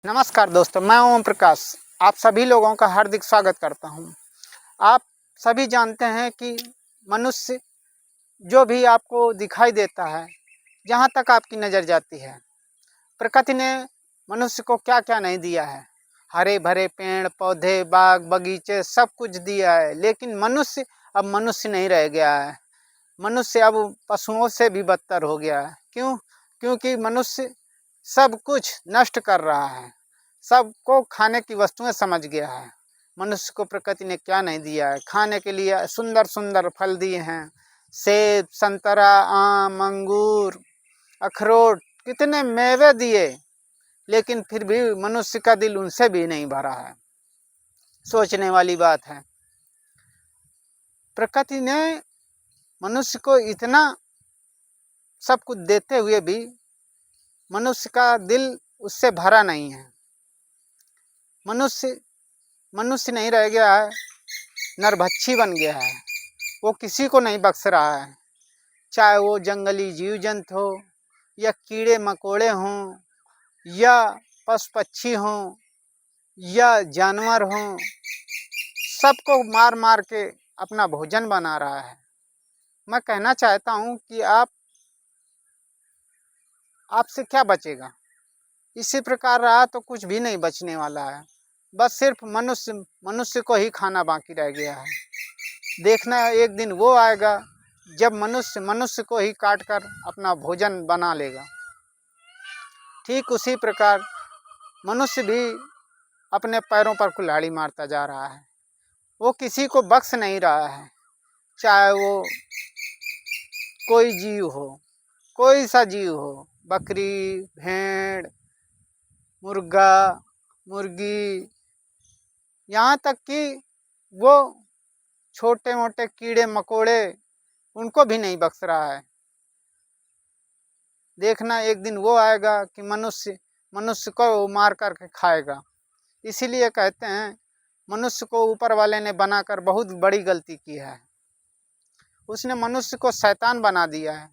नमस्कार दोस्तों, मैं ओम प्रकाश आप सभी लोगों का हार्दिक स्वागत करता हूं। आप सभी जानते हैं कि मनुष्य जो भी आपको दिखाई देता है, जहां तक आपकी नज़र जाती है, प्रकृति ने मनुष्य को क्या क्या नहीं दिया है। हरे भरे पेड़ पौधे, बाग बगीचे सब कुछ दिया है, लेकिन मनुष्य अब मनुष्य नहीं रह गया है। मनुष्य अब पशुओं से भी बदतर हो गया है। क्यों? क्योंकि मनुष्य सब कुछ नष्ट कर रहा है, सबको खाने की वस्तुएं समझ गया है। मनुष्य को प्रकृति ने क्या नहीं दिया है? खाने के लिए सुंदर सुंदर फल दिए हैं, सेब, संतरा, आम, अंगूर, अखरोट, कितने मेवे दिए, लेकिन फिर भी मनुष्य का दिल उनसे भी नहीं भरा है। सोचने वाली बात है। प्रकृति ने मनुष्य को इतना सब कुछ देते हुए भी मनुष्य का दिल उससे भरा नहीं है। मनुष्य मनुष्य नहीं रह गया है, नरभक्षी बन गया है। वो किसी को नहीं बख्श रहा है, चाहे वो जंगली जीव जंतु हो या कीड़े मकोड़े हों या पशु पक्षी हों या जानवर हों, सबको मार मार के अपना भोजन बना रहा है। मैं कहना चाहता हूँ कि आपसे क्या बचेगा? इसी प्रकार रहा तो कुछ भी नहीं बचने वाला है। बस सिर्फ मनुष्य मनुष्य को ही खाना बाकी रह गया है। देखना एक दिन वो आएगा जब मनुष्य मनुष्य को ही काट कर अपना भोजन बना लेगा। ठीक उसी प्रकार मनुष्य भी अपने पैरों पर कुल्हाड़ी मारता जा रहा है। वो किसी को बख्श नहीं रहा है, चाहे वो कोई जीव हो, कोई सा जीव हो, बकरी, भेड़, मुर्गा, मुर्गी, यहाँ तक कि वो छोटे मोटे कीड़े मकोड़े, उनको भी नहीं बख्श रहा है। देखना एक दिन वो आएगा कि मनुष्य मनुष्य को मार करके खाएगा। इसीलिए कहते हैं मनुष्य को ऊपर वाले ने बनाकर बहुत बड़ी गलती की है। उसने मनुष्य को शैतान बना दिया है।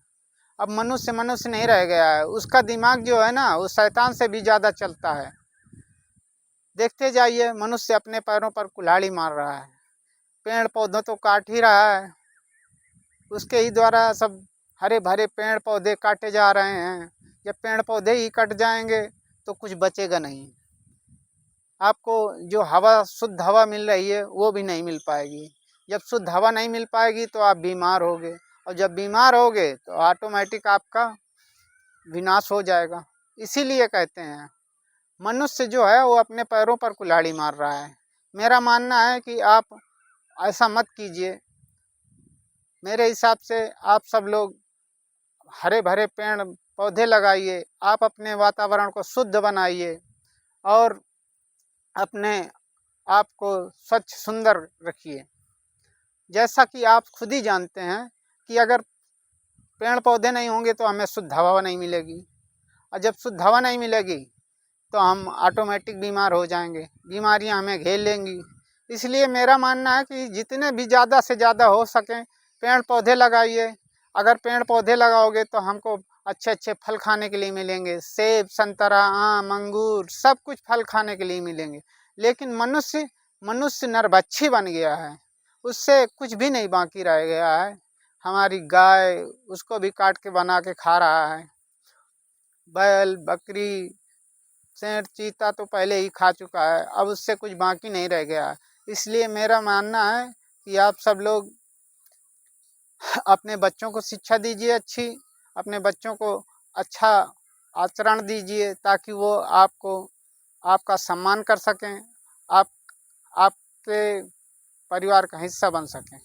अब मनुष्य मनुष्य नहीं रह गया है। उसका दिमाग जो है ना, वो शैतान से भी ज़्यादा चलता है। देखते जाइए, मनुष्य अपने पैरों पर कुल्हाड़ी मार रहा है, पेड़ पौधों तो काट ही रहा है। उसके ही द्वारा सब हरे भरे पेड़ पौधे काटे जा रहे हैं। जब पेड़ पौधे ही कट जाएंगे तो कुछ बचेगा नहीं। आपको जो हवा, शुद्ध हवा मिल रही है, वो भी नहीं मिल पाएगी। जब शुद्ध हवा नहीं मिल पाएगी तो आप बीमार होगे, और जब बीमार होगे तो ऑटोमेटिक आपका विनाश हो जाएगा। इसीलिए कहते हैं मनुष्य जो है वो अपने पैरों पर कुल्हाड़ी मार रहा है। मेरा मानना है कि आप ऐसा मत कीजिए। मेरे हिसाब से आप सब लोग हरे भरे पेड़ पौधे लगाइए, आप अपने वातावरण को शुद्ध बनाइए और अपने आप को स्वच्छ सुंदर रखिए। जैसा कि आप खुद ही जानते हैं कि अगर पेड़ पौधे नहीं होंगे तो हमें शुद्ध हवा नहीं मिलेगी, और जब शुद्ध हवा नहीं मिलेगी तो हम ऑटोमेटिक बीमार हो जाएंगे, बीमारियां हमें घेर लेंगी। इसलिए मेरा मानना है कि जितने भी ज़्यादा से ज़्यादा हो सकें पेड़ पौधे लगाइए। अगर पेड़ पौधे लगाओगे तो हमको अच्छे अच्छे फल खाने के लिए मिलेंगे, सेब, संतरा, आम, अंगूर, सब कुछ फल खाने के लिए मिलेंगे। लेकिन मनुष्य मनुष्य नरभक्षी बन गया है, उससे कुछ भी नहीं बाकी रह गया है। हमारी गाय, उसको भी काट के बना के खा रहा है। बैल, बकरी, शेर, चीता तो पहले ही खा चुका है, अब उससे कुछ बाकी नहीं रह गया। इसलिए मेरा मानना है कि आप सब लोग अपने बच्चों को शिक्षा दीजिए अच्छी, अपने बच्चों को अच्छा आचरण दीजिए, ताकि वो आपको आपका सम्मान कर सकें, आप आपके परिवार का हिस्सा बन सकें।